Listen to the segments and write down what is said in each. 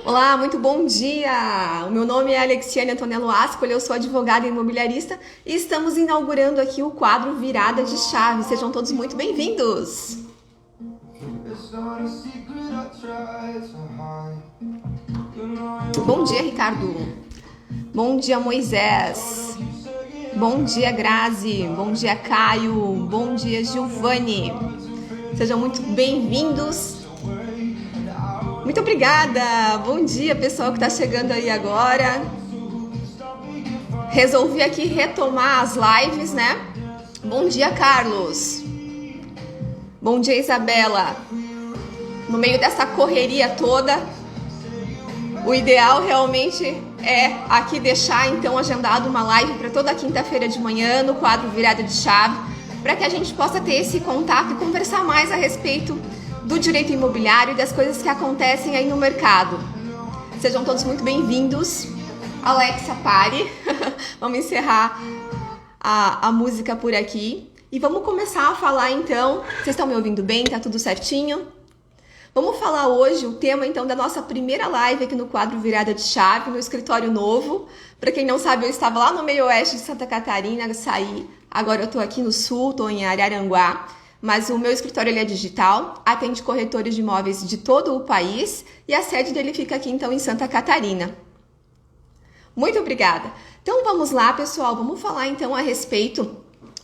Olá, muito bom dia! O meu nome é Alexiane Antonello Ascoli, eu sou advogada imobiliarista e estamos inaugurando aqui o quadro Virada de Chave. Sejam todos muito bem-vindos! Bom dia, Ricardo! Bom dia, Moisés! Bom dia, Grazi! Bom dia, Caio! Bom dia, Giovanni! Sejam muito bem-vindos! Muito obrigada! Bom dia, pessoal que está chegando aí agora. Resolvi aqui retomar as lives, né? Bom dia, Carlos. Bom dia, Isabela. No meio dessa correria toda, o ideal realmente é aqui deixar então agendado uma live para toda quinta-feira de manhã no quadro Virada de Chave, para que a gente possa ter esse contato e conversar mais a respeito do direito imobiliário e das coisas que acontecem aí no mercado. Sejam todos muito bem-vindos. Alexa, pare. Vamos encerrar a música por aqui. E vamos começar a falar então. Vocês estão me ouvindo bem? Tá tudo certinho? Vamos falar hoje o tema então da nossa primeira live aqui no quadro Virada de Chave, no escritório novo. Para quem não sabe, eu estava lá no meio oeste de Santa Catarina, saí. Agora eu tô aqui no sul, tô em Araranguá. Mas o meu escritório ele é digital, atende corretores de imóveis de todo o país e a sede dele fica aqui então em Santa Catarina. Muito obrigada! Então vamos lá, pessoal, vamos falar então a respeito.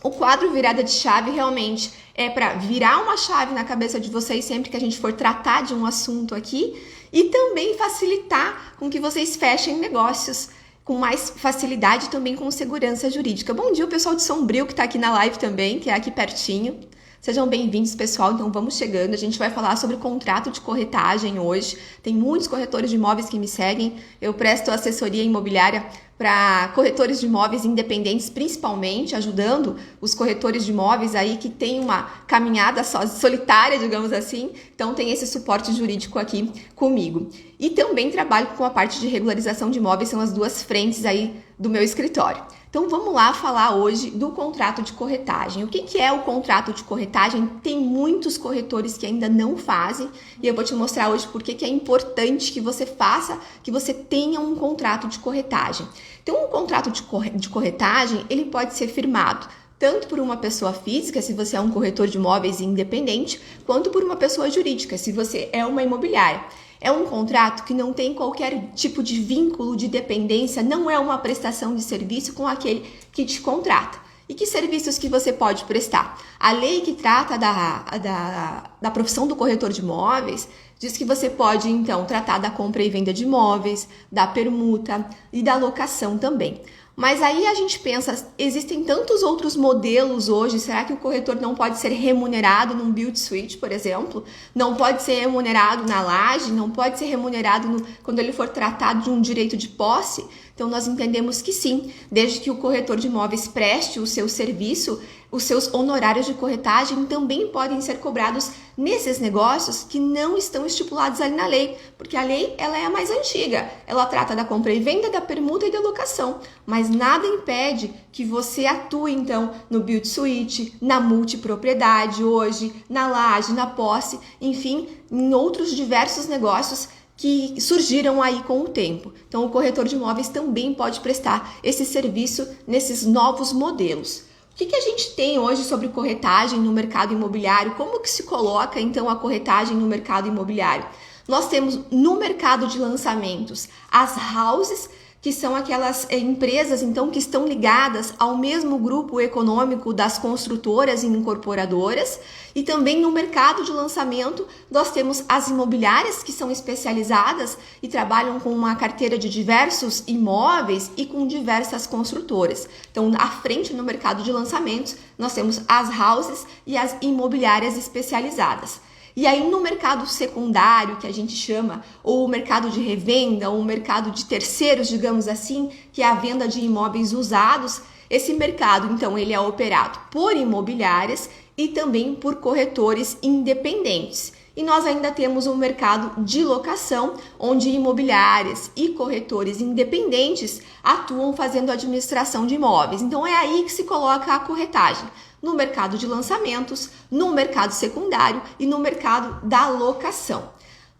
O quadro Virada de Chave realmente é para virar uma chave na cabeça de vocês sempre que a gente for tratar de um assunto aqui e também facilitar com que vocês fechem negócios com mais facilidade e também com segurança jurídica. Bom dia o pessoal de Sombrio que está aqui na live também, que é aqui pertinho. Sejam bem-vindos, pessoal. Então, vamos chegando. A gente vai falar sobre contrato de corretagem hoje. Tem muitos corretores de imóveis que me seguem. Eu presto assessoria imobiliária para corretores de imóveis independentes, principalmente, ajudando os corretores de imóveis aí que têm uma caminhada solitária, digamos assim. Então, tem esse suporte jurídico aqui comigo. E também trabalho com a parte de regularização de imóveis, são as duas frentes aí do meu escritório. Então vamos lá falar hoje do contrato de corretagem. O que é o contrato de corretagem? Tem muitos corretores que ainda não fazem e eu vou te mostrar hoje por que é importante que você faça, que você tenha um contrato de corretagem. Então um contrato de corretagem, ele pode ser firmado tanto por uma pessoa física, se você é um corretor de imóveis independente, quanto por uma pessoa jurídica, se você é uma imobiliária. É um contrato que não tem qualquer tipo de vínculo de dependência, não é uma prestação de serviço com aquele que te contrata. E que serviços que você pode prestar? A lei que trata da profissão do corretor de imóveis diz que você pode, então, tratar da compra e venda de imóveis, da permuta e da locação também. Mas aí a gente pensa, existem tantos outros modelos hoje, será que o corretor não pode ser remunerado num build suite, por exemplo? Não pode ser remunerado na laje, não pode ser remunerado quando ele for tratado de um direito de posse? Então nós entendemos que sim, desde que o corretor de imóveis preste o seu serviço, os seus honorários de corretagem também podem ser cobrados nesses negócios que não estão estipulados ali na lei, porque a lei ela é a mais antiga, ela trata da compra e venda, da permuta e da locação, mas nada impede que você atue então no build suite, na multipropriedade hoje, na laje, na posse, enfim, em outros diversos negócios que surgiram aí com o tempo. Então o corretor de imóveis também pode prestar esse serviço nesses novos modelos. O que a gente tem hoje sobre corretagem no mercado imobiliário? Como que se coloca então a corretagem no mercado imobiliário? Nós temos no mercado de lançamentos as houses, que são aquelas empresas então que estão ligadas ao mesmo grupo econômico das construtoras e incorporadoras, e também no mercado de lançamento nós temos as imobiliárias que são especializadas e trabalham com uma carteira de diversos imóveis e com diversas construtoras. Então, à frente no mercado de lançamentos nós temos as houses e as imobiliárias especializadas. E aí no mercado secundário, que a gente chama, ou o mercado de revenda, ou o mercado de terceiros, digamos assim, que é a venda de imóveis usados, esse mercado, então, ele é operado por imobiliárias e também por corretores independentes. E nós ainda temos um mercado de locação, onde imobiliárias e corretores independentes atuam fazendo administração de imóveis. Então é aí que se coloca a corretagem. No mercado de lançamentos, no mercado secundário e no mercado da locação.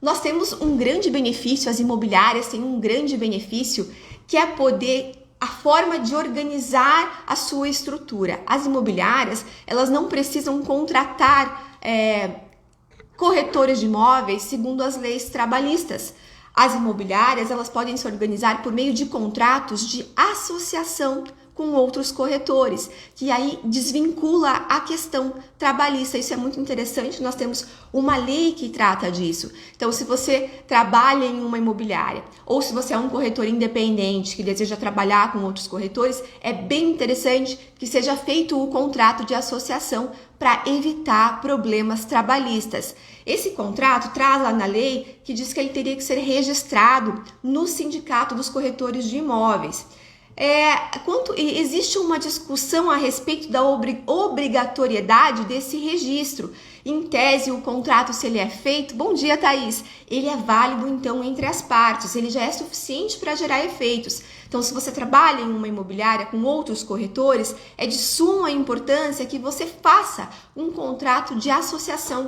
Nós temos um grande benefício, as imobiliárias têm um grande benefício, que é a forma de organizar a sua estrutura. As imobiliárias, elas não precisam contratar corretores de imóveis segundo as leis trabalhistas. As imobiliárias, elas podem se organizar por meio de contratos de associação com outros corretores, que aí desvincula a questão trabalhista. Isso é muito interessante, nós temos uma lei que trata disso. Então, se você trabalha em uma imobiliária, ou se você é um corretor independente que deseja trabalhar com outros corretores, é bem interessante que seja feito o contrato de associação para evitar problemas trabalhistas. Esse contrato traz lá na lei que diz que ele teria que ser registrado no Sindicato dos Corretores de Imóveis. Existe uma discussão a respeito da obrigatoriedade desse registro. Em tese, o contrato, se ele é feito, bom dia, Thaís, ele é válido então entre as partes, ele já é suficiente para gerar efeitos. Então, se você trabalha em uma imobiliária com outros corretores, é de suma importância que você faça um contrato de associação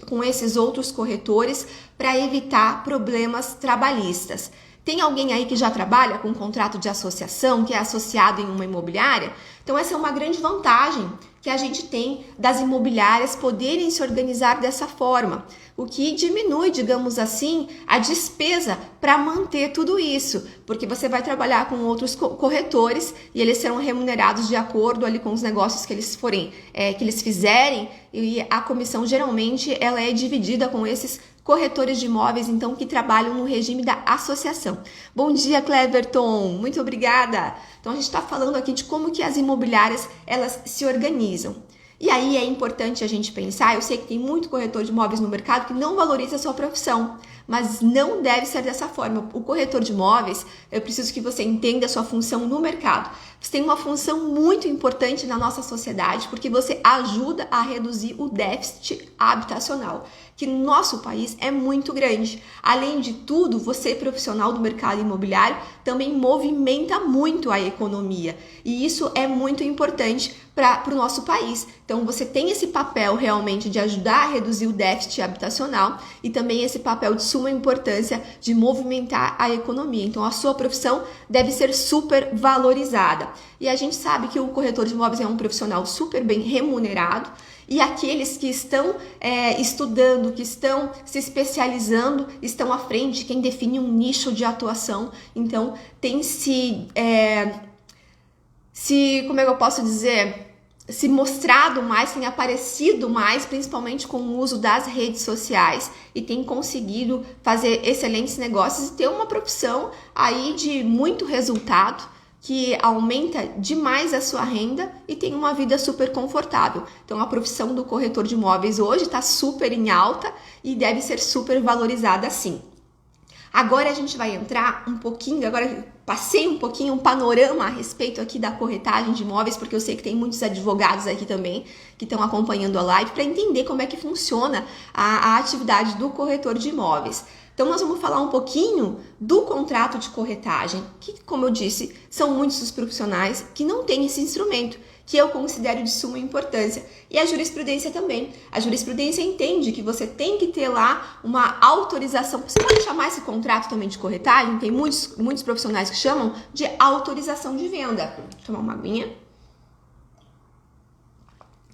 com esses outros corretores para evitar problemas trabalhistas. Tem alguém aí que já trabalha com um contrato de associação, que é associado em uma imobiliária? Então, essa é uma grande vantagem que a gente tem das imobiliárias poderem se organizar dessa forma, o que diminui, digamos assim, a despesa para manter tudo isso, porque você vai trabalhar com outros corretores e eles serão remunerados de acordo ali com os negócios que eles fizerem, e a comissão geralmente ela é dividida com esses corretores de imóveis, então, que trabalham no regime da associação. Bom dia, Cleverton, muito obrigada. Então, a gente está falando aqui de como que as imobiliárias, elas se organizam. E aí é importante a gente pensar, eu sei que tem muito corretor de imóveis no mercado que não valoriza a sua profissão, mas não deve ser dessa forma. O corretor de imóveis, eu preciso que você entenda a sua função no mercado. Você tem uma função muito importante na nossa sociedade, porque você ajuda a reduzir o déficit habitacional, que no nosso país é muito grande. Além de tudo, você, profissional do mercado imobiliário, também movimenta muito a economia. E isso é muito importante para o nosso país. Então, você tem esse papel realmente de ajudar a reduzir o déficit habitacional e também esse papel de suma importância de movimentar a economia. Então, a sua profissão deve ser super valorizada. E a gente sabe que o corretor de imóveis é um profissional super bem remunerado, e aqueles que estão estudando, que estão se especializando, estão à frente, quem define um nicho de atuação. Então, tem como é que eu posso dizer, se mostrado mais, tem aparecido mais, principalmente com o uso das redes sociais, e tem conseguido fazer excelentes negócios e ter uma profissão aí de muito resultado, que aumenta demais a sua renda e tem uma vida super confortável. Então, a profissão do corretor de imóveis hoje está super em alta e deve ser super valorizada sim. Agora a gente vai entrar um pouquinho, agora passei um pouquinho um panorama a respeito aqui da corretagem de imóveis, porque eu sei que tem muitos advogados aqui também que estão acompanhando a live para entender como é que funciona a atividade do corretor de imóveis. Então, nós vamos falar um pouquinho do contrato de corretagem, que, como eu disse, são muitos os profissionais que não têm esse instrumento, que eu considero de suma importância. E a jurisprudência também. A jurisprudência entende que você tem que ter lá uma autorização. Você pode chamar esse contrato também de corretagem, tem muitos profissionais que chamam de autorização de venda. Vou tomar uma aguinha.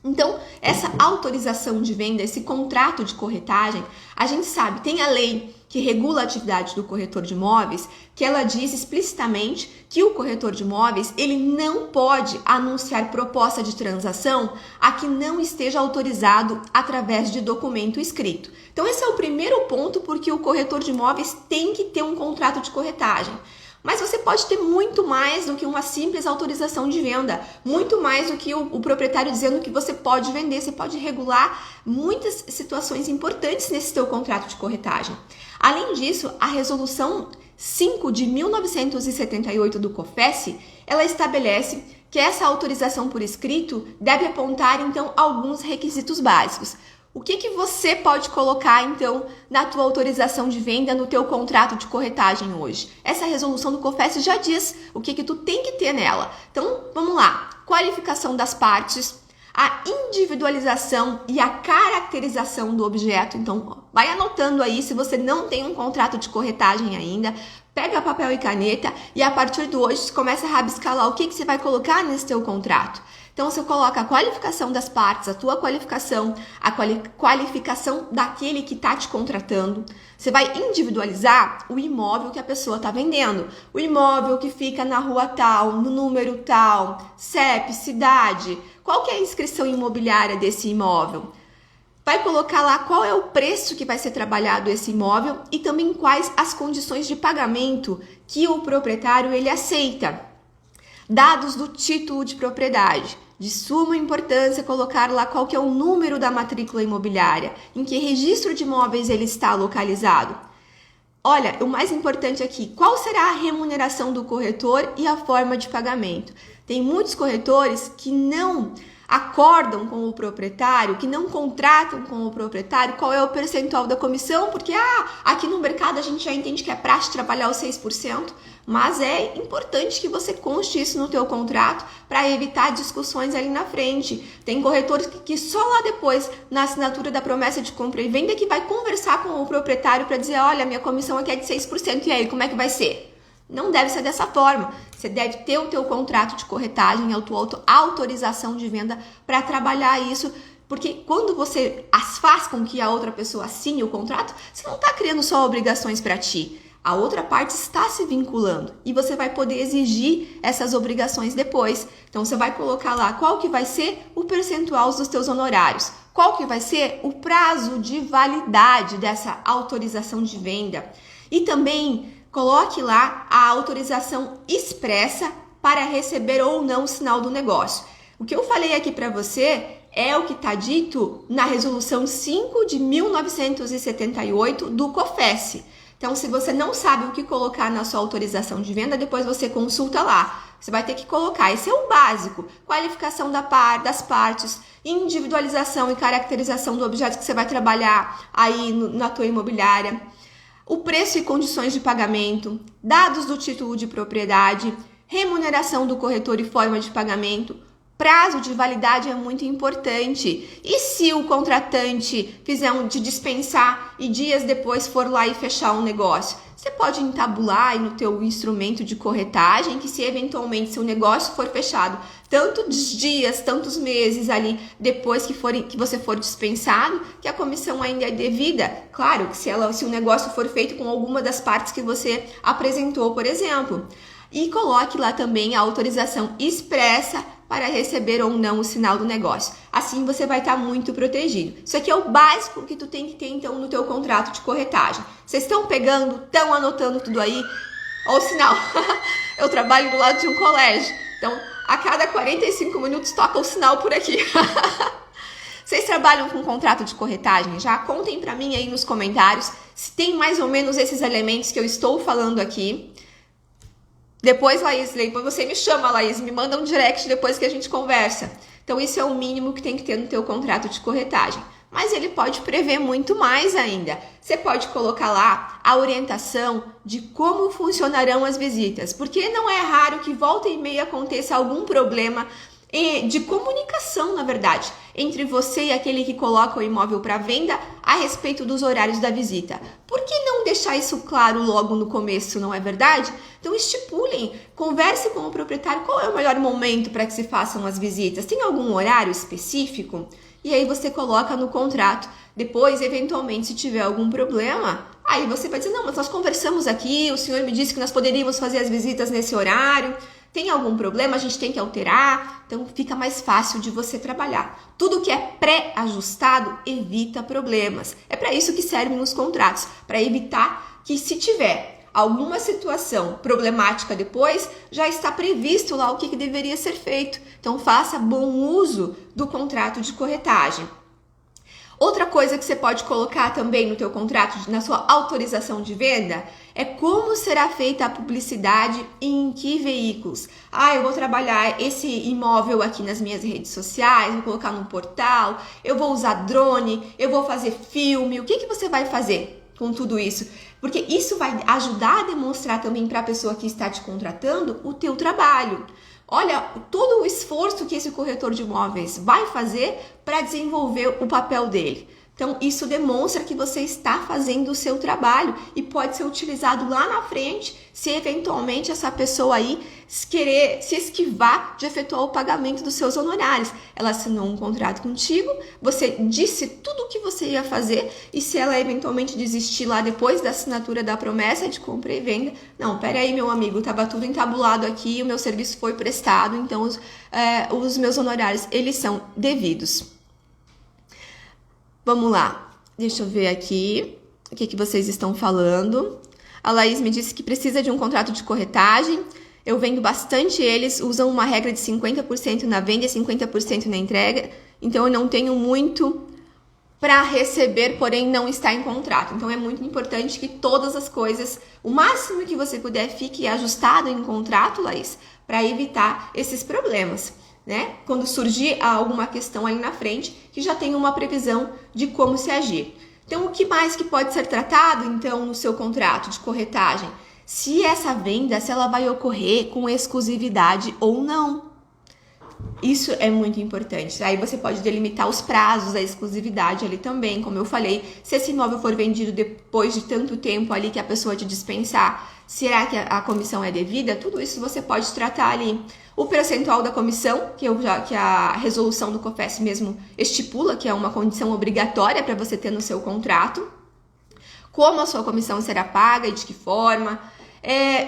Então, essa autorização de venda, esse contrato de corretagem, a gente sabe, tem a lei que regula a atividade do corretor de imóveis, que ela diz explicitamente que o corretor de imóveis, ele não pode anunciar proposta de transação a que não esteja autorizado através de documento escrito. Então, esse é o primeiro ponto, porque o corretor de imóveis tem que ter um contrato de corretagem. Mas você pode ter muito mais do que uma simples autorização de venda, muito mais do que o proprietário dizendo que você pode vender. Você pode regular muitas situações importantes nesse seu contrato de corretagem. Além disso, a resolução 5 de 1978 do COFES, ela estabelece que essa autorização por escrito deve apontar, então, alguns requisitos básicos. O que você pode colocar, então, na tua autorização de venda, no teu contrato de corretagem hoje? Essa resolução do COFES já diz o que tu tem que ter nela. Então, vamos lá. Qualificação das partes, a individualização e a caracterização do objeto. Então, vai anotando aí, se você não tem um contrato de corretagem ainda, pega papel e caneta e a partir de hoje você começa a rabiscar lá o que você vai colocar nesse teu contrato. Então, você coloca a qualificação das partes, a tua qualificação, a qualificação daquele que está te contratando. Você vai individualizar o imóvel que a pessoa está vendendo. O imóvel que fica na rua tal, no número tal, CEP, cidade. Qual que é a inscrição imobiliária desse imóvel? Vai colocar lá qual é o preço que vai ser trabalhado esse imóvel e também quais as condições de pagamento que o proprietário ele aceita. Dados do título de propriedade. De suma importância colocar lá qual que é o número da matrícula imobiliária, em que registro de imóveis ele está localizado. Olha, o mais importante aqui, qual será a remuneração do corretor e a forma de pagamento? Tem muitos corretores que não acordam com o proprietário, que não contratam com o proprietário, qual é o percentual da comissão, porque aqui no mercado a gente já entende que é praxe trabalhar os 6%, mas é importante que você conste isso no teu contrato para evitar discussões ali na frente. Tem corretores que só lá depois, na assinatura da promessa de compra e venda, que vai conversar com o proprietário para dizer, olha, minha comissão aqui é de 6%, e aí, como é que vai ser? Não deve ser dessa forma. Você deve ter o teu contrato de corretagem, a tua autorização de venda para trabalhar isso, porque quando você faz com que a outra pessoa assine o contrato, você não está criando só obrigações para ti. A outra parte está se vinculando e você vai poder exigir essas obrigações depois. Então, você vai colocar lá qual que vai ser o percentual dos teus honorários, qual que vai ser o prazo de validade dessa autorização de venda e também coloque lá a autorização expressa para receber ou não o sinal do negócio. O que eu falei aqui para você é o que está dito na Resolução 5 de 1978 do COFES. Então, se você não sabe o que colocar na sua autorização de venda, depois você consulta lá. Você vai ter que colocar, esse é o básico, qualificação das partes, individualização e caracterização do objeto que você vai trabalhar aí na tua imobiliária, o preço e condições de pagamento, dados do título de propriedade, remuneração do corretor e forma de pagamento, prazo de validade é muito importante. E se o contratante fizer te dispensar e dias depois for lá e fechar um negócio? Você pode entabular aí no teu instrumento de corretagem que se eventualmente se o negócio for fechado tantos dias, tantos meses ali depois que você for dispensado, que a comissão ainda é devida. Claro que se o negócio for feito com alguma das partes que você apresentou, por exemplo. E coloque lá também a autorização expressa para receber ou não o sinal do negócio. Assim você vai estar muito protegido. Isso aqui é o básico que tu tem que ter então no teu contrato de corretagem. Vocês estão pegando, estão anotando tudo aí? Olha o sinal. Eu trabalho do lado de um colégio. Então, a cada 45 minutos toca o sinal por aqui. Vocês trabalham com contrato de corretagem? Já contem para mim aí nos comentários se tem mais ou menos esses elementos que eu estou falando aqui. Depois, Laís, depois você me chama, Laís, me manda um direct depois que a gente conversa. Então, isso é o mínimo que tem que ter no teu contrato de corretagem. Mas ele pode prever muito mais ainda. Você pode colocar lá a orientação de como funcionarão as visitas, porque não é raro que volta e meia aconteça algum problema de comunicação, na verdade, entre você e aquele que coloca o imóvel para venda a respeito dos horários da visita. Por que não deixar isso claro logo no começo, não é verdade? Então estipulem, converse com o proprietário qual é o melhor momento para que se façam as visitas. Tem algum horário específico? E aí você coloca no contrato. Depois, eventualmente, se tiver algum problema, aí você vai dizer, não, mas nós conversamos aqui, o senhor me disse que nós poderíamos fazer as visitas nesse horário. Tem algum problema, a gente tem que alterar, então fica mais fácil de você trabalhar. Tudo que é pré-ajustado evita problemas. É para isso que servem os contratos, para evitar que se tiver alguma situação problemática depois, já está previsto lá o que deveria ser feito. Então faça bom uso do contrato de corretagem. Outra coisa que você pode colocar também no teu contrato, na sua autorização de venda, é como será feita a publicidade e em que veículos. Eu vou trabalhar esse imóvel aqui nas minhas redes sociais, vou colocar no portal, eu vou usar drone, eu vou fazer filme. O que você vai fazer com tudo isso? Porque isso vai ajudar a demonstrar também para a pessoa que está te contratando o teu trabalho. Olha todo o esforço que esse corretor de imóveis vai fazer para desenvolver o papel dele. Então, isso demonstra que você está fazendo o seu trabalho e pode ser utilizado lá na frente se eventualmente essa pessoa aí querer se esquivar de efetuar o pagamento dos seus honorários. Ela assinou um contrato contigo, você disse tudo o que você ia fazer e se ela eventualmente desistir lá depois da assinatura da promessa de compra e venda, não, peraí meu amigo, estava tudo entabulado aqui, o meu serviço foi prestado, então os meus honorários, eles são devidos. Vamos lá, deixa eu ver aqui o que vocês estão falando. A Laís me disse que precisa de um contrato de corretagem. Eu vendo bastante eles, usam uma regra de 50% na venda e 50% na entrega. Então, eu não tenho muito para receber, porém não está em contrato. Então, é muito importante que todas as coisas, o máximo que você puder, fique ajustado em contrato, Laís, para evitar esses problemas. Né? Quando surgir alguma questão ali na frente, que já tem uma previsão de como se agir. Então, o que mais que pode ser tratado, então, no seu contrato de corretagem? Se essa venda, se ela vai ocorrer com exclusividade ou não. Isso é muito importante. Aí você pode delimitar os prazos da exclusividade ali também, como eu falei. Se esse imóvel for vendido depois de tanto tempo ali que a pessoa te dispensar, será que a comissão é devida? Tudo isso você pode tratar ali. O percentual da comissão, que a resolução do COFES mesmo estipula, que é uma condição obrigatória para você ter no seu contrato. Como a sua comissão será paga e de que forma.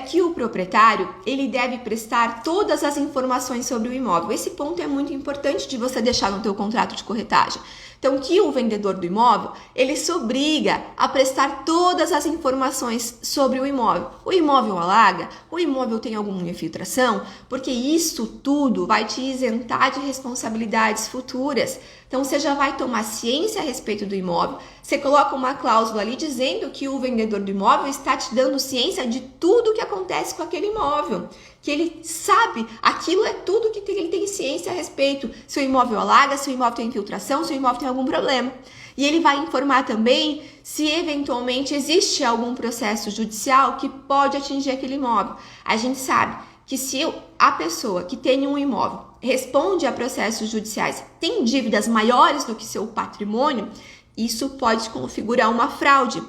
Que o proprietário ele deve prestar todas as informações sobre o imóvel. Esse ponto é muito importante de você deixar no teu contrato de corretagem. Então, que o vendedor do imóvel, ele se obriga a prestar todas as informações sobre o imóvel. O imóvel alaga? O imóvel tem alguma infiltração? Porque isso tudo vai te isentar de responsabilidades futuras. Então, você já vai tomar ciência a respeito do imóvel. Você coloca uma cláusula ali dizendo que o vendedor do imóvel está te dando ciência de tudo que acontece com aquele imóvel. Que ele sabe, aquilo é tudo que ele tem ciência a respeito. Se o imóvel alaga, se o imóvel tem infiltração, se o imóvel tem algum problema. E ele vai informar também se eventualmente existe algum processo judicial que pode atingir aquele imóvel. A gente sabe que se a pessoa que tem um imóvel responde a processos judiciais, tem dívidas maiores do que seu patrimônio, isso pode configurar uma fraude.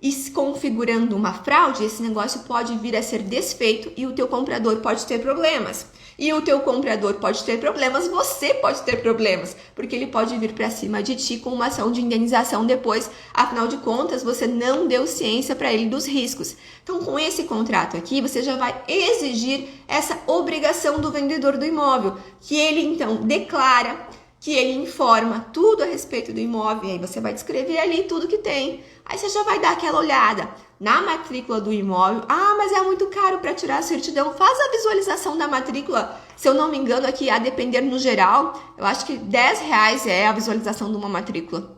E se configurando uma fraude, esse negócio pode vir a ser desfeito e o teu comprador pode ter problemas. E o teu comprador pode ter problemas, você pode ter problemas, porque ele pode vir para cima de ti com uma ação de indenização depois, afinal de contas, você não deu ciência para ele dos riscos. Então, com esse contrato aqui, você já vai exigir essa obrigação do vendedor do imóvel, que ele então declara, que ele informa tudo a respeito do imóvel, e aí você vai descrever ali tudo que tem. Aí você já vai dar aquela olhada na matrícula do imóvel. Ah, mas é muito caro para tirar a certidão. Faz a visualização da matrícula. Se eu não me engano, aqui a depender no geral, eu acho que R$10 é a visualização de uma matrícula.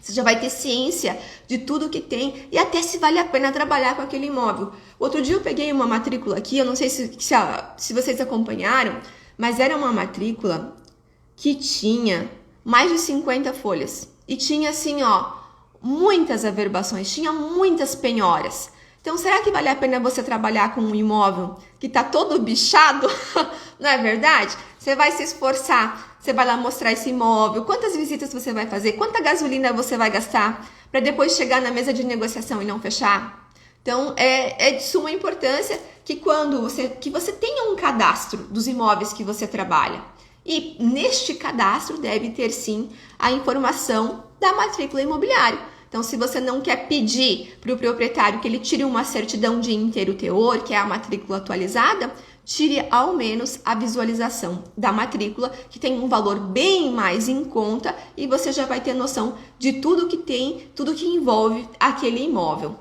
Você já vai ter ciência de tudo que tem e até se vale a pena trabalhar com aquele imóvel. Outro dia eu peguei uma matrícula aqui, eu não sei se vocês acompanharam, mas era uma matrícula que tinha mais de 50 folhas. E tinha assim, muitas averbações, tinha muitas penhoras. Então, será que vale a pena você trabalhar com um imóvel que tá todo bichado? Não é verdade? Você vai se esforçar, você vai lá mostrar esse imóvel, quantas visitas você vai fazer, quanta gasolina você vai gastar para depois chegar na mesa de negociação e não fechar? Então, é de suma importância que você tenha um cadastro dos imóveis que você trabalha. E neste cadastro deve ter sim a informação da matrícula imobiliária. Então, se você não quer pedir para o proprietário que ele tire uma certidão de inteiro teor, que é a matrícula atualizada, tire ao menos a visualização da matrícula, que tem um valor bem mais em conta e você já vai ter noção de tudo que tem, tudo que envolve aquele imóvel.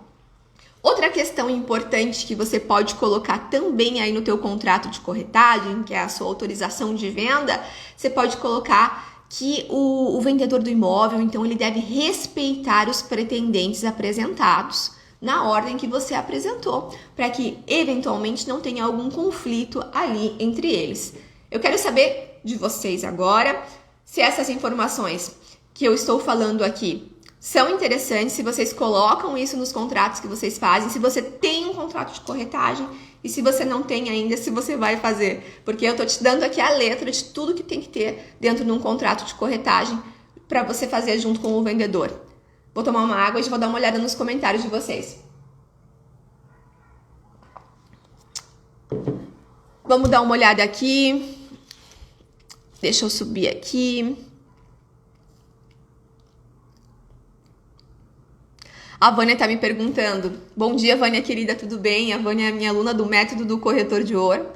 Outra questão importante que você pode colocar também aí no teu contrato de corretagem, que é a sua autorização de venda, você pode colocar que o vendedor do imóvel, então, ele deve respeitar os pretendentes apresentados na ordem que você apresentou, para que eventualmente não tenha algum conflito ali entre eles. Eu quero saber de vocês agora se essas informações que eu estou falando aqui são interessantes, se vocês colocam isso nos contratos que vocês fazem, se você tem um contrato de corretagem e se você não tem ainda, se você vai fazer. Porque eu tô te dando aqui a letra de tudo que tem que ter dentro de um contrato de corretagem para você fazer junto com o vendedor. Vou tomar uma água e já vou dar uma olhada nos comentários de vocês. Vamos dar uma olhada aqui. Deixa eu subir aqui. A Vânia tá me perguntando. Bom dia, Vânia querida, tudo bem? A Vânia é minha aluna do método do corretor de ouro.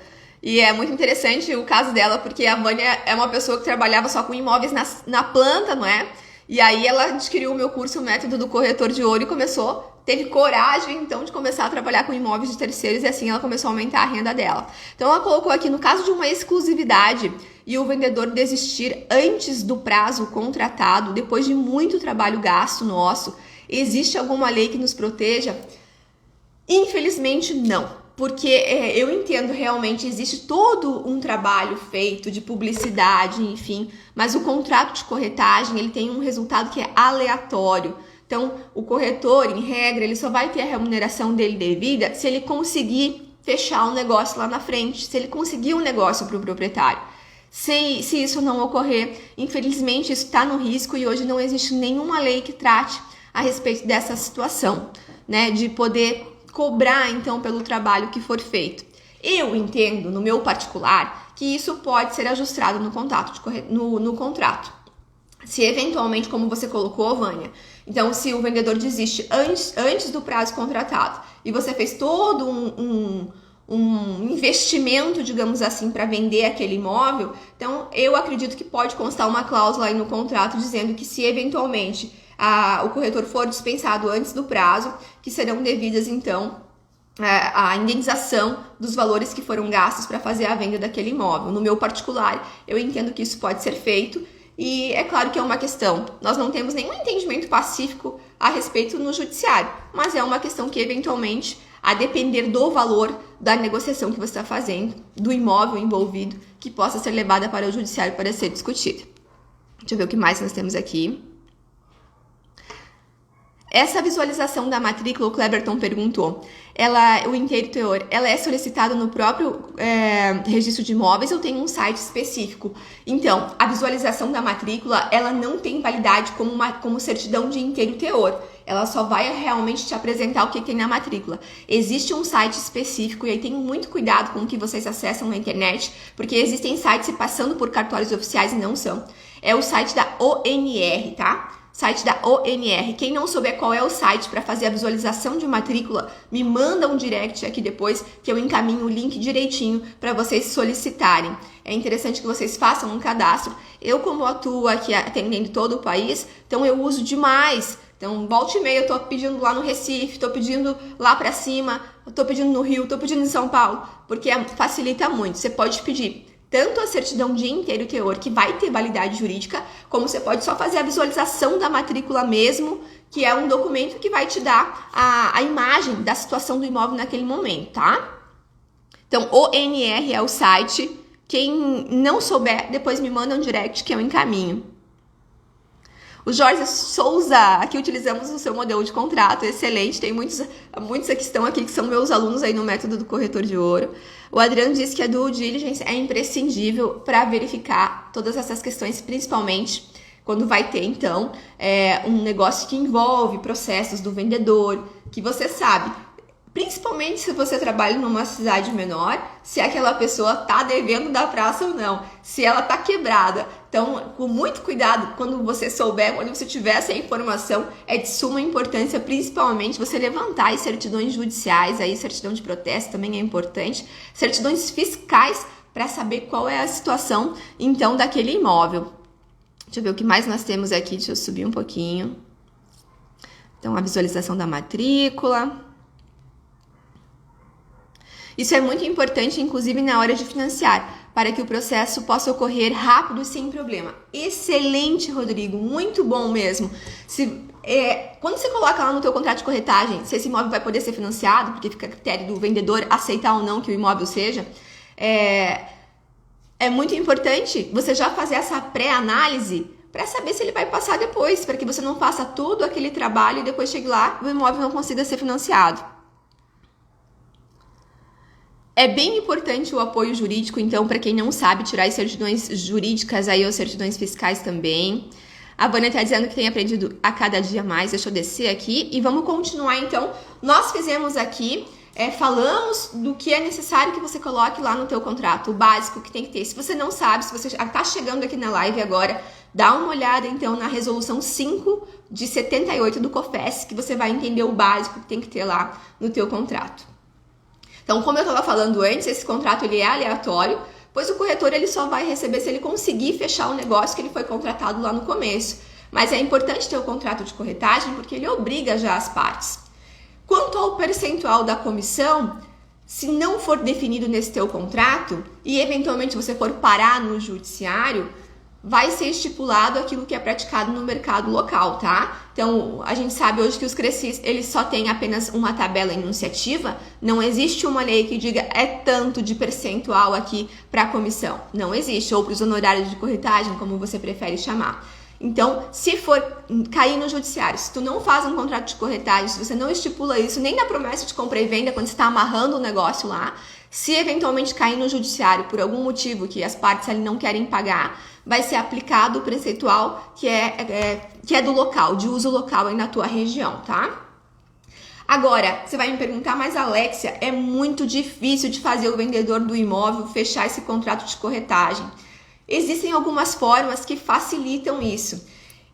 E é muito interessante o caso dela, porque a Vânia é uma pessoa que trabalhava só com imóveis na planta, não é? E aí ela adquiriu o meu curso, o método do corretor de ouro, e teve coragem, então, de começar a trabalhar com imóveis de terceiros, e assim ela começou a aumentar a renda dela. Então ela colocou aqui, no caso de uma exclusividade e o vendedor desistir antes do prazo contratado, depois de muito trabalho gasto nosso, existe alguma lei que nos proteja? Infelizmente não. Porque eu entendo realmente, existe todo um trabalho feito de publicidade, enfim, mas o contrato de corretagem, ele tem um resultado que é aleatório. Então, o corretor, em regra, ele só vai ter a remuneração dele devida se ele conseguir fechar um negócio lá na frente, se ele conseguir um negócio para o proprietário. Se isso não ocorrer, infelizmente, isso está no risco e hoje não existe nenhuma lei que trate a respeito dessa situação, né, de poder cobrar, então, pelo trabalho que for feito. Eu entendo, no meu particular, que isso pode ser ajustado no contrato. Se eventualmente, como você colocou, Vânia, então se o vendedor desiste antes do prazo contratado e você fez todo um investimento, digamos assim, para vender aquele imóvel, então eu acredito que pode constar uma cláusula aí no contrato dizendo que se eventualmente o corretor for dispensado antes do prazo, que serão devidas, então, a indenização dos valores que foram gastos para fazer a venda daquele imóvel. No meu particular, eu entendo que isso pode ser feito e é claro que é uma questão. Nós não temos nenhum entendimento pacífico a respeito no judiciário, mas é uma questão que, eventualmente, a depender do valor da negociação que você está fazendo, do imóvel envolvido, que possa ser levada para o judiciário para ser discutida. Deixa eu ver o que mais nós temos aqui. Essa visualização da matrícula, o Cleberton perguntou, o inteiro teor, ela é solicitada no próprio registro de imóveis ou tem um site específico? Então, a visualização da matrícula, ela não tem validade como certidão de inteiro teor. Ela só vai realmente te apresentar o que tem na matrícula. Existe um site específico e aí tenham muito cuidado com o que vocês acessam na internet, porque existem sites se passando por cartórios oficiais e não são. É o site da ONR, tá? Site da ONR. Quem não souber qual é o site para fazer a visualização de matrícula, me manda um direct aqui depois que eu encaminho o link direitinho para vocês solicitarem. É interessante que vocês façam um cadastro. Eu, como atuo aqui atendendo todo o país, então eu uso demais. Então, volta e meia eu tô pedindo lá no Recife, tô pedindo lá para cima, tô pedindo no Rio, tô pedindo em São Paulo, porque facilita muito. Você pode pedir tanto a certidão de inteiro teor, que vai ter validade jurídica, como você pode só fazer a visualização da matrícula mesmo, que é um documento que vai te dar a imagem da situação do imóvel naquele momento, tá? Então, ONR é o site. Quem não souber, depois me manda um direct que eu encaminho. O Jorge Souza, aqui utilizamos o seu modelo de contrato, excelente, tem muitos que estão aqui que são meus alunos aí no método do corretor de ouro. O Adriano disse que a due diligence é imprescindível para verificar todas essas questões, principalmente quando vai ter, então, um negócio que envolve processos do vendedor, que você sabe, principalmente se você trabalha numa cidade menor, se aquela pessoa tá devendo da praça ou não, se ela tá quebrada. Então, com muito cuidado, quando você souber, quando você tiver essa informação, é de suma importância, principalmente você levantar as certidões judiciais, aí certidão de protesto também é importante, certidões fiscais para saber qual é a situação, então, daquele imóvel. Deixa eu ver o que mais nós temos aqui, deixa eu subir um pouquinho. Então, a visualização da matrícula. Isso é muito importante, inclusive na hora de financiar, para que o processo possa ocorrer rápido e sem problema. Excelente, Rodrigo, muito bom mesmo. Quando você coloca lá no teu contrato de corretagem se esse imóvel vai poder ser financiado, porque fica a critério do vendedor aceitar ou não que o imóvel seja, é muito importante você já fazer essa pré-análise para saber se ele vai passar depois, para que você não faça todo aquele trabalho e depois chegue lá e o imóvel não consiga ser financiado. É bem importante o apoio jurídico, então, para quem não sabe, tirar as certidões jurídicas aí, ou certidões fiscais também. A Vânia tá dizendo que tem aprendido a cada dia mais. Deixa eu descer aqui e vamos continuar, então. Nós fizemos aqui, falamos do que é necessário que você coloque lá no teu contrato, o básico que tem que ter. Se você não sabe, se você tá chegando aqui na live agora, dá uma olhada, então, na resolução 5 de 78 do COFES, que você vai entender o básico que tem que ter lá no teu contrato. Então, como eu estava falando antes, esse contrato ele é aleatório, pois o corretor ele só vai receber se ele conseguir fechar o negócio que ele foi contratado lá no começo. Mas é importante ter o contrato de corretagem porque ele obriga já as partes. Quanto ao percentual da comissão, se não for definido nesse teu contrato e eventualmente você for parar no judiciário, vai ser estipulado aquilo que é praticado no mercado local, tá? Então, a gente sabe hoje que os CRECIs, eles só têm apenas uma tabela enunciativa, não existe uma lei que diga é tanto de percentual aqui para a comissão, não existe, ou para os honorários de corretagem, como você prefere chamar. Então, se for cair no judiciário, se tu não faz um contrato de corretagem, se você não estipula isso nem na promessa de compra e venda, quando você está amarrando o negócio lá, se eventualmente cair no judiciário por algum motivo que as partes ali não querem pagar, vai ser aplicado o percentual que é do local, de uso local aí na tua região, tá? Agora, você vai me perguntar, mas Alexia, é muito difícil de fazer o vendedor do imóvel fechar esse contrato de corretagem. Existem algumas formas que facilitam isso.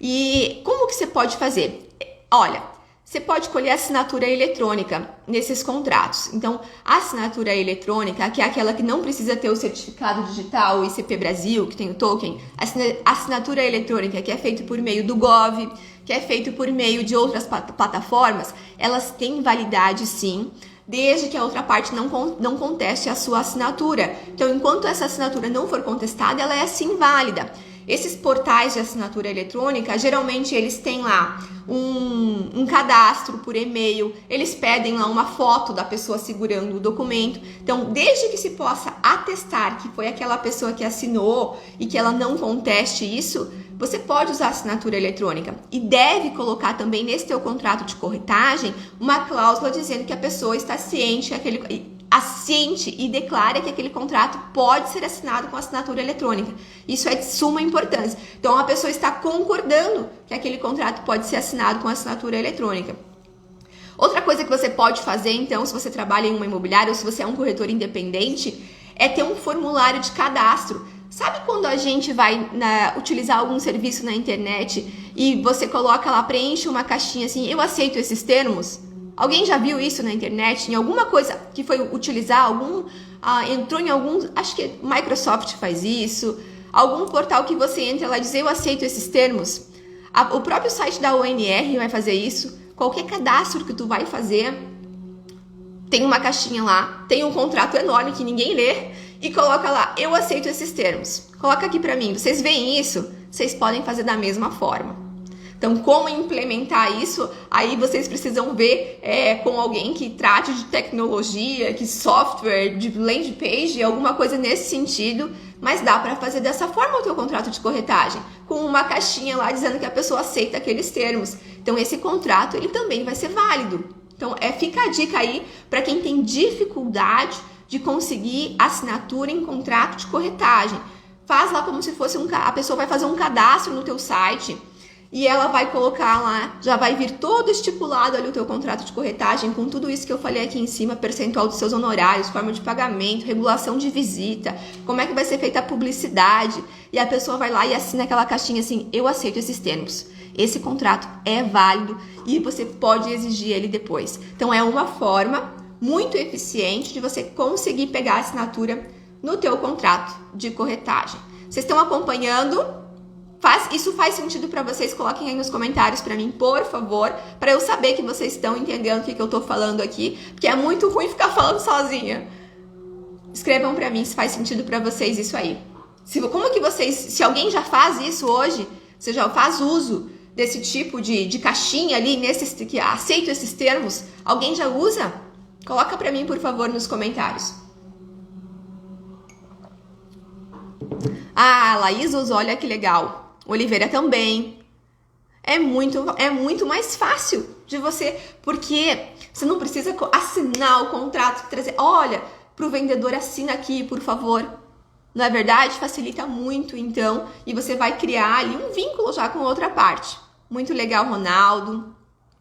E como que você pode fazer? Olha, você pode colher assinatura eletrônica nesses contratos. Então, a assinatura eletrônica, que é aquela que não precisa ter o certificado digital, o ICP Brasil, que tem o token, a assinatura eletrônica que é feita por meio do Gov, que é feito por meio de outras plataformas, elas têm validade sim, desde que a outra parte não conteste a sua assinatura. Então, enquanto essa assinatura não for contestada, ela é sim válida. Esses portais de assinatura eletrônica, geralmente eles têm lá um cadastro por e-mail, eles pedem lá uma foto da pessoa segurando o documento. Então, desde que se possa atestar que foi aquela pessoa que assinou e que ela não conteste isso, você pode usar assinatura eletrônica e deve colocar também nesse teu contrato de corretagem uma cláusula dizendo que a pessoa está ciente e declara que aquele contrato pode ser assinado com assinatura eletrônica. Isso é de suma importância. Então, a pessoa está concordando que aquele contrato pode ser assinado com assinatura eletrônica. Outra coisa que você pode fazer, então, se você trabalha em uma imobiliária ou se você é um corretor independente, é ter um formulário de cadastro. Sabe quando a gente vai utilizar algum serviço na internet e você coloca lá, preenche uma caixinha assim, eu aceito esses termos? Alguém já viu isso na internet? Em alguma coisa que foi utilizar, entrou em algum, acho que Microsoft faz isso, algum portal que você entra lá e diz, eu aceito esses termos. O próprio site da ONR vai fazer isso. Qualquer cadastro que tu vai fazer, tem uma caixinha lá, tem um contrato enorme que ninguém lê e coloca lá, eu aceito esses termos. Coloca aqui pra mim, vocês veem isso? Vocês podem fazer da mesma forma. Então, como implementar isso? Aí vocês precisam ver com alguém que trate de tecnologia, que software, de landing page, alguma coisa nesse sentido. Mas dá para fazer dessa forma o teu contrato de corretagem, com uma caixinha lá dizendo que a pessoa aceita aqueles termos. Então, esse contrato ele também vai ser válido. Então, fica a dica aí para quem tem dificuldade de conseguir assinatura em contrato de corretagem. Faz lá como se fosse a pessoa vai fazer um cadastro no teu site. E ela vai colocar lá, já vai vir todo estipulado ali o teu contrato de corretagem, com tudo isso que eu falei aqui em cima, percentual dos seus honorários, forma de pagamento, regulação de visita, como é que vai ser feita a publicidade. E a pessoa vai lá e assina aquela caixinha assim, eu aceito esses termos. Esse contrato é válido e você pode exigir ele depois. Então é uma forma muito eficiente de você conseguir pegar a assinatura no teu contrato de corretagem. Vocês estão acompanhando? Isso faz sentido para vocês? Coloquem aí nos comentários para mim, por favor, para eu saber que vocês estão entendendo o que eu tô falando aqui, porque é muito ruim ficar falando sozinha. Escrevam para mim se faz sentido para vocês isso aí. Se alguém já faz isso hoje, você já faz uso desse tipo de caixinha ali, que aceito esses termos, alguém já usa? Coloca para mim, por favor, nos comentários. Ah, Laís usou, olha que legal. Oliveira também. É muito mais fácil de você, porque você não precisa assinar o contrato, trazer. Olha, para o vendedor: assina aqui, por favor. Não é verdade? Facilita muito, então, e você vai criar ali um vínculo já com outra parte. Muito legal, Ronaldo.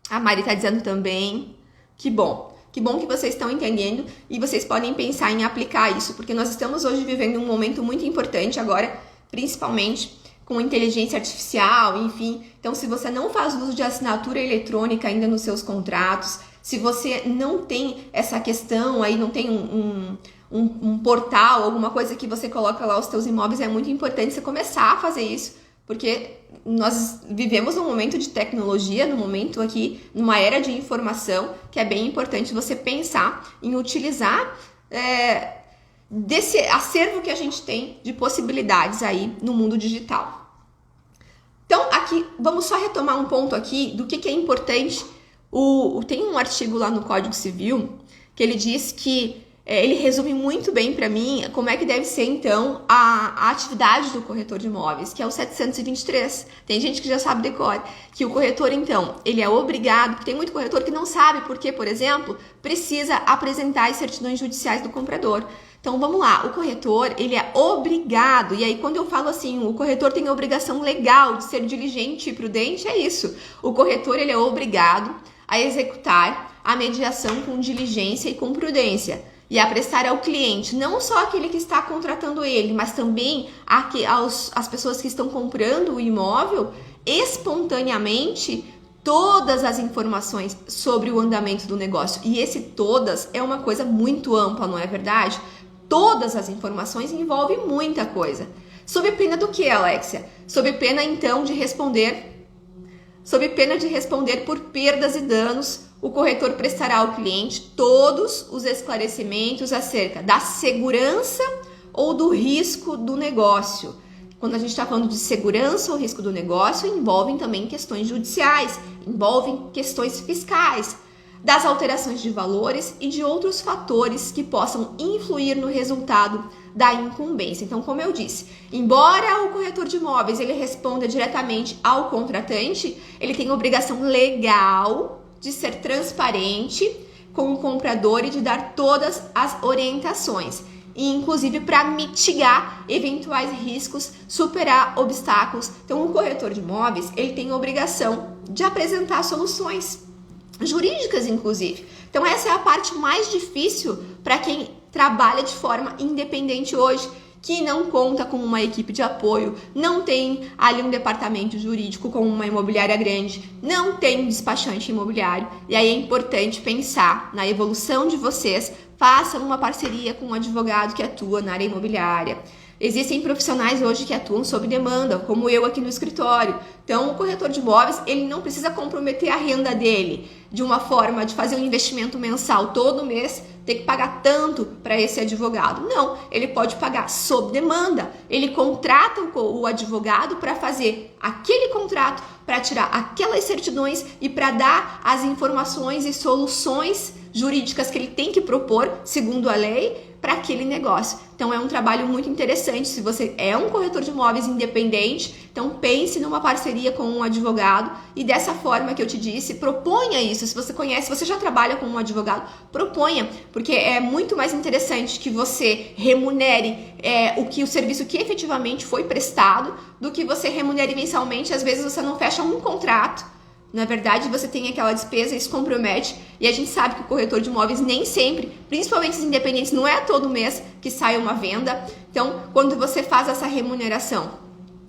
A Mari está dizendo também. Que bom. Que bom que vocês estão entendendo e vocês podem pensar em aplicar isso, porque nós estamos hoje vivendo um momento muito importante agora, principalmente com inteligência artificial, enfim. Então, se você não faz uso de assinatura eletrônica ainda nos seus contratos, se você não tem essa questão aí, não tem um portal, alguma coisa que você coloca lá os seus imóveis, é muito importante você começar a fazer isso, porque nós vivemos num momento de tecnologia, num momento aqui, numa era de informação, que é bem importante você pensar em utilizar desse acervo que a gente tem de possibilidades aí no mundo digital. Então, aqui, vamos só retomar um ponto aqui do que é importante. Tem um artigo lá no Código Civil que ele diz que ele resume muito bem para mim como é que deve ser, então, a atividade do corretor de imóveis, que é o 723. Tem gente que já sabe decor, que o corretor, então, ele é obrigado, porque tem muito corretor que não sabe porque, por exemplo, precisa apresentar as certidões judiciais do comprador. Então, vamos lá, o corretor, ele é obrigado, e aí quando eu falo assim, o corretor tem a obrigação legal de ser diligente e prudente, é isso. O corretor, ele é obrigado a executar a mediação com diligência e com prudência, e a prestar ao cliente, não só aquele que está contratando ele, mas também as pessoas que estão comprando o imóvel, espontaneamente, todas as informações sobre o andamento do negócio. E esse todas é uma coisa muito ampla, não é verdade? Todas as informações envolvem muita coisa. Sob pena do que, Alexia? Sob pena, então, de responder por perdas e danos, o corretor prestará ao cliente todos os esclarecimentos acerca da segurança ou do risco do negócio. Quando a gente está falando de segurança ou risco do negócio, envolvem também questões judiciais, envolvem questões fiscais, das alterações de valores e de outros fatores que possam influir no resultado da incumbência. Então, como eu disse, embora o corretor de imóveis ele responda diretamente ao contratante, ele tem obrigação legal de ser transparente com o comprador e de dar todas as orientações, e inclusive para mitigar eventuais riscos, superar obstáculos. Então, o corretor de imóveis ele tem a obrigação de apresentar soluções jurídicas, inclusive. Então, essa é a parte mais difícil para quem trabalha de forma independente hoje, que não conta com uma equipe de apoio, não tem ali um departamento jurídico como uma imobiliária grande, não tem um despachante imobiliário. E aí é importante pensar na evolução de vocês, façam uma parceria com um advogado que atua na área imobiliária. Existem profissionais hoje que atuam sob demanda, como eu aqui no escritório. Então, o corretor de imóveis, ele não precisa comprometer a renda dele de uma forma de fazer um investimento mensal todo mês, ter que pagar tanto para esse advogado. Não, ele pode pagar sob demanda. Ele contrata o advogado para fazer aquele contrato, para tirar aquelas certidões e para dar as informações e soluções jurídicas que ele tem que propor, segundo a lei, para aquele negócio. Então é um trabalho muito interessante. Se você é um corretor de imóveis independente, então pense numa parceria com um advogado e dessa forma que eu te disse, proponha isso. Se você conhece, se você já trabalha com um advogado, proponha, porque é muito mais interessante que você remunere o serviço que efetivamente foi prestado do que você remunere mensalmente. Às vezes você não fecha um contrato. Na verdade, você tem aquela despesa, isso compromete, e a gente sabe que o corretor de imóveis nem sempre, principalmente os independentes, não é todo mês que sai uma venda. Então, quando você faz essa remuneração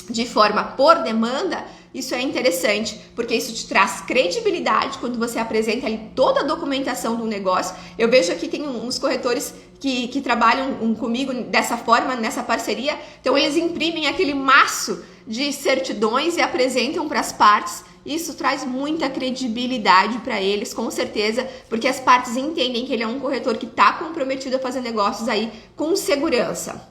de forma por demanda, isso é interessante, porque isso te traz credibilidade quando você apresenta ali toda a documentação do negócio. Eu vejo aqui tem uns corretores que trabalham comigo dessa forma, nessa parceria, então eles imprimem aquele maço de certidões e apresentam para as partes. Isso traz muita credibilidade para eles, com certeza, porque as partes entendem que ele é um corretor que está comprometido a fazer negócios aí com segurança.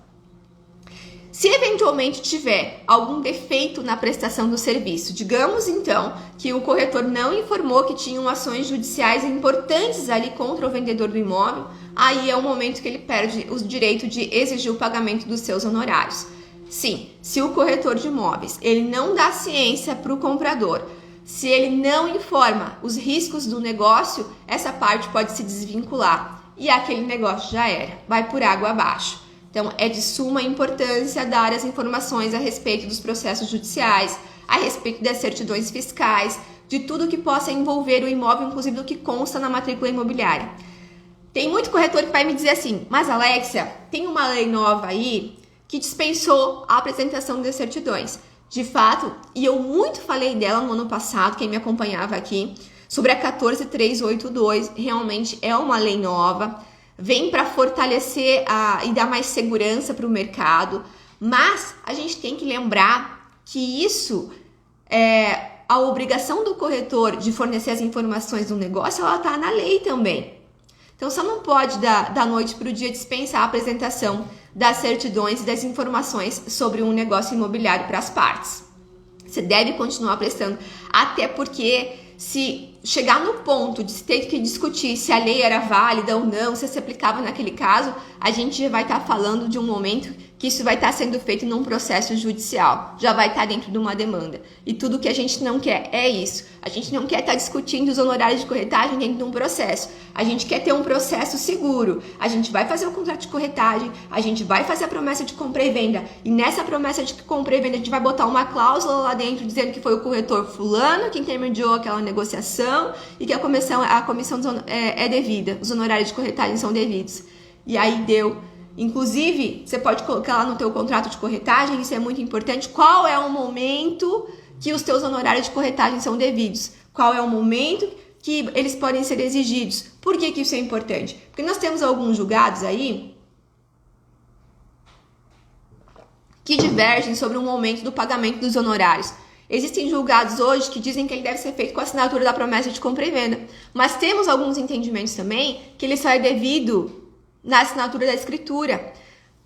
Se eventualmente tiver algum defeito na prestação do serviço, digamos então que o corretor não informou que tinham ações judiciais importantes ali contra o vendedor do imóvel, aí é o momento que ele perde o direito de exigir o pagamento dos seus honorários. Sim, se o corretor de imóveis ele não dá ciência para o comprador, se ele não informa os riscos do negócio, essa parte pode se desvincular. e aquele negócio já era, vai por água abaixo. Então, é de suma importância dar as informações a respeito dos processos judiciais, a respeito das certidões fiscais, de tudo que possa envolver o imóvel, inclusive do que consta na matrícula imobiliária. Tem muito corretor que vai me dizer assim, mas Alexia, tem uma lei nova aí que dispensou a apresentação das certidões. De fato, e eu muito falei dela no ano passado, quem me acompanhava aqui, sobre a 14382, realmente é uma lei nova, vem para fortalecer e dar mais segurança para o mercado, mas a gente tem que lembrar que isso, a obrigação do corretor de fornecer as informações do negócio, ela está na lei também. Então, você não pode, da noite para o dia, dispensar a apresentação das certidões e das informações sobre um negócio imobiliário para as partes. Você deve continuar prestando, até porque se chegar no ponto de se ter que discutir se a lei era válida ou não, se aplicava naquele caso, a gente já vai estar falando de um momento que isso vai estar sendo feito num processo judicial, já vai estar dentro de uma demanda. E tudo que a gente não quer é isso. A gente não quer estar discutindo os honorários de corretagem dentro de um processo. A gente quer ter um processo seguro. A gente vai fazer o contrato de corretagem, a gente vai fazer a promessa de compra e venda. E nessa promessa de compra e venda, a gente vai botar uma cláusula lá dentro dizendo que foi o corretor fulano que intermediou aquela negociação e que a comissão é devida. Os honorários de corretagem são devidos. E aí deu. Inclusive, você pode colocar lá no teu contrato de corretagem, isso é muito importante, qual é o momento que os teus honorários de corretagem são devidos, qual é o momento que eles podem ser exigidos. Por que isso é importante? Porque nós temos alguns julgados aí que divergem sobre o momento do pagamento dos honorários. Existem julgados hoje que dizem que ele deve ser feito com a assinatura da promessa de compra e venda, mas temos alguns entendimentos também que ele só é devido na assinatura da escritura.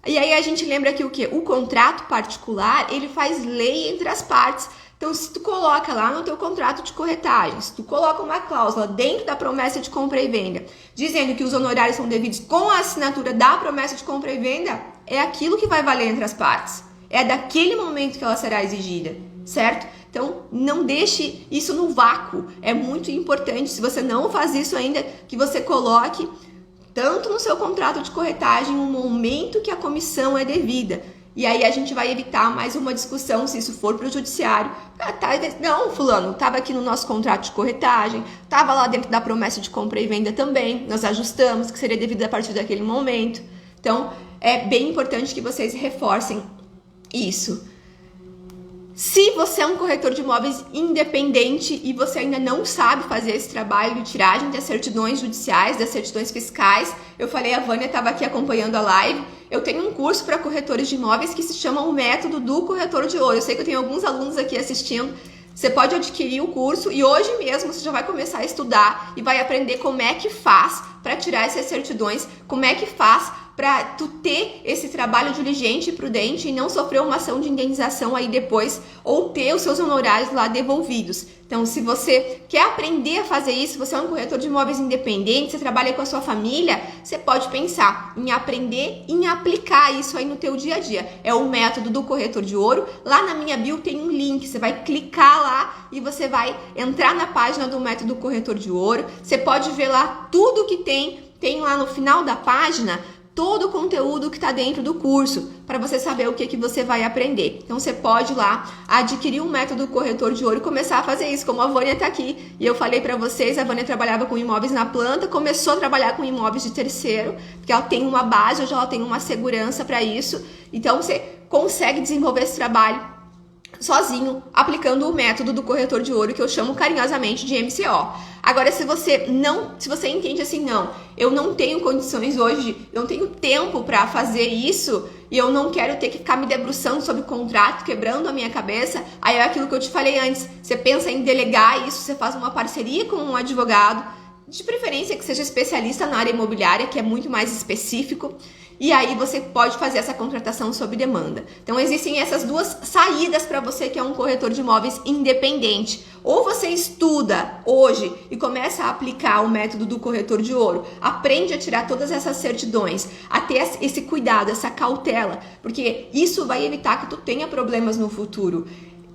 E aí a gente lembra que o quê? O contrato particular, ele faz lei entre as partes. Então, se tu coloca lá no teu contrato de corretagem, se tu coloca uma cláusula dentro da promessa de compra e venda, dizendo que os honorários são devidos com a assinatura da promessa de compra e venda, é aquilo que vai valer entre as partes. É daquele momento que ela será exigida, certo? Então, não deixe isso no vácuo. É muito importante, se você não faz isso ainda, que você coloque tanto no seu contrato de corretagem o momento que a comissão é devida. E aí a gente vai evitar mais uma discussão se isso for para o judiciário. Não, fulano, estava aqui no nosso contrato de corretagem, estava lá dentro da promessa de compra e venda também, nós ajustamos que seria devido a partir daquele momento. Então, é bem importante que vocês reforcem isso. Se você é um corretor de imóveis independente e você ainda não sabe fazer esse trabalho de tiragem das certidões judiciais, das certidões fiscais, eu falei, a Vânia estava aqui acompanhando a live, eu tenho um curso para corretores de imóveis que se chama o Método do Corretor de Ouro. Eu sei que eu tenho alguns alunos aqui assistindo. Você pode adquirir o curso e hoje mesmo você já vai começar a estudar e vai aprender como é que faz para tirar essas certidões, como é que faz para tu ter esse trabalho diligente e prudente e não sofrer uma ação de indenização aí depois ou ter os seus honorários lá devolvidos. Então, se você quer aprender a fazer isso, você é um corretor de imóveis independente, você trabalha com a sua família, você pode pensar em aprender e em aplicar isso aí no teu dia a dia. É o Método do Corretor de Ouro. Lá na minha bio tem um link, você vai clicar lá e você vai entrar na página do Método do Corretor de Ouro. Você pode ver lá tudo que tem lá no final da página, todo o conteúdo que está dentro do curso, para você saber o que você vai aprender. Então, você pode lá adquirir um método corretor de ouro e começar a fazer isso, como a Vânia está aqui. E eu falei para vocês, a Vânia trabalhava com imóveis na planta, começou a trabalhar com imóveis de terceiro, porque ela tem uma base, hoje ela tem uma segurança para isso. Então, você consegue desenvolver esse trabalho sozinho, aplicando o método do corretor de ouro, que eu chamo carinhosamente de MCO. Agora, se você entende assim, não, eu não tenho condições hoje, eu não tenho tempo para fazer isso e eu não quero ter que ficar me debruçando sobre o contrato, quebrando a minha cabeça, aí é aquilo que eu te falei antes, você pensa em delegar isso, você faz uma parceria com um advogado, de preferência que seja especialista na área imobiliária, que é muito mais específico, e aí você pode fazer essa contratação sob demanda. Então, existem essas duas saídas para você que é um corretor de imóveis independente. Ou você estuda hoje e começa a aplicar o método do corretor de ouro, aprende a tirar todas essas certidões, a ter esse cuidado, essa cautela, porque isso vai evitar que tu tenha problemas no futuro.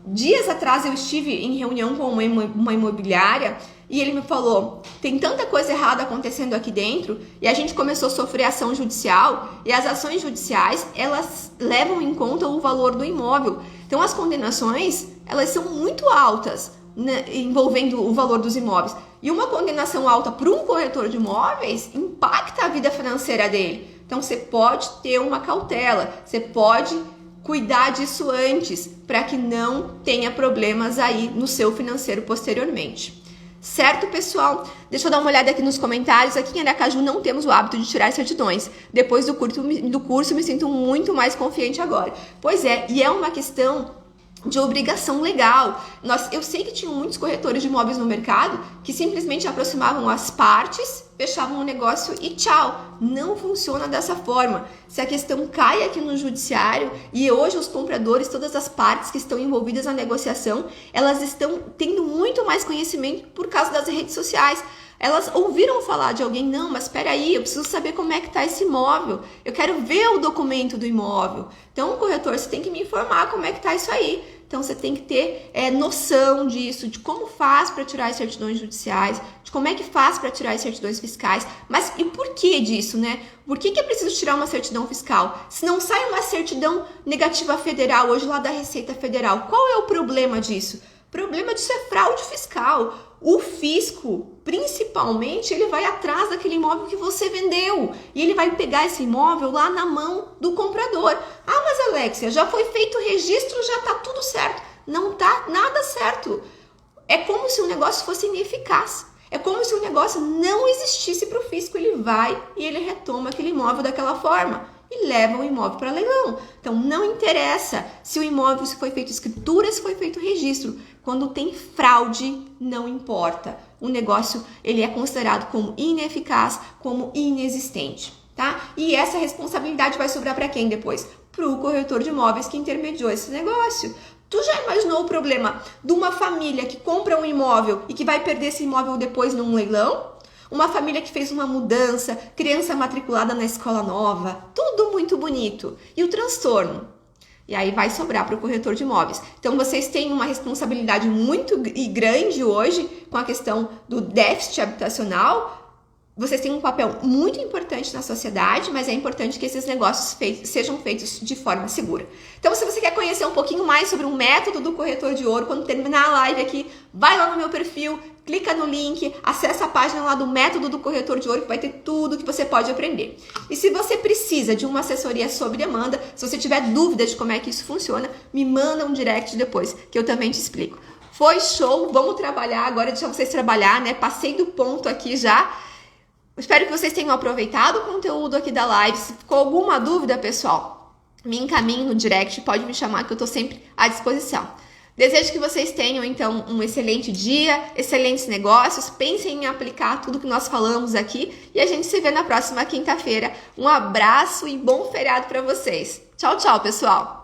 Dias atrás eu estive em reunião com uma imobiliária e ele me falou, tem tanta coisa errada acontecendo aqui dentro, e a gente começou a sofrer ação judicial, e as ações judiciais, elas levam em conta o valor do imóvel. Então as condenações, elas são muito altas, né, envolvendo o valor dos imóveis. E uma condenação alta para um corretor de imóveis impacta a vida financeira dele. Então você pode ter uma cautela, você pode cuidar disso antes, para que não tenha problemas aí no seu financeiro posteriormente. Certo, pessoal? Deixa eu dar uma olhada aqui nos comentários. Aqui em Aracaju não temos o hábito de tirar certidões. Depois do curso me sinto muito mais confiante agora. Pois é, e é uma questão de obrigação legal. Eu sei que tinham muitos corretores de imóveis no mercado que simplesmente aproximavam as partes, fechavam o negócio e tchau. Não funciona dessa forma. Se a questão cai aqui no judiciário e hoje os compradores, todas as partes que estão envolvidas na negociação, elas estão tendo muito mais conhecimento por causa das redes sociais. Elas ouviram falar de alguém, não, mas espera aí, eu preciso saber como é que está esse imóvel, eu quero ver o documento do imóvel. Então, corretor, você tem que me informar como é que está isso aí. Então, você tem que ter noção disso, de como faz para tirar as certidões judiciais, de como é que faz para tirar as certidões fiscais. Mas e por que disso, né? Por que é preciso tirar uma certidão fiscal? Se não sai uma certidão negativa federal, hoje lá da Receita Federal, qual é o problema disso? O problema disso é fraude fiscal. O fisco, principalmente, ele vai atrás daquele imóvel que você vendeu e ele vai pegar esse imóvel lá na mão do comprador. Ah, mas Alexia, já foi feito o registro, já tá tudo certo. Não tá nada certo. É como se o negócio fosse ineficaz. É como se o negócio não existisse para o fisco. Ele vai e ele retoma aquele imóvel daquela forma e leva o imóvel para leilão. Então, não interessa se o imóvel se foi feito escritura, se foi feito registro. Quando tem fraude, não importa. O negócio ele é considerado como ineficaz, como inexistente, tá? E essa responsabilidade vai sobrar para quem depois? Para o corretor de imóveis que intermediou esse negócio. Tu já imaginou o problema de uma família que compra um imóvel e que vai perder esse imóvel depois num leilão? Uma família que fez uma mudança, criança matriculada na escola nova, tudo muito bonito. E o transtorno? E aí vai sobrar para o corretor de imóveis. Então, vocês têm uma responsabilidade muito grande hoje com a questão do déficit habitacional. Vocês têm um papel muito importante na sociedade, mas é importante que esses negócios sejam feitos de forma segura. Então, se você quer conhecer um pouquinho mais sobre o método do corretor de ouro, quando terminar a live aqui, vai lá no meu perfil, clica no link, acessa a página lá do método do corretor de ouro, que vai ter tudo que você pode aprender. E se você precisa de uma assessoria sob demanda, se você tiver dúvidas de como é que isso funciona, me manda um direct depois, que eu também te explico. Foi show, vamos trabalhar, agora deixa vocês trabalhar, né? Passei do ponto aqui já. Espero que vocês tenham aproveitado o conteúdo aqui da live. Se ficou alguma dúvida, pessoal, me encaminhe no direct, pode me chamar que eu estou sempre à disposição. Desejo que vocês tenham, então, um excelente dia, excelentes negócios, pensem em aplicar tudo que nós falamos aqui e a gente se vê na próxima quinta-feira. Um abraço e bom feriado para vocês. Tchau, tchau, pessoal!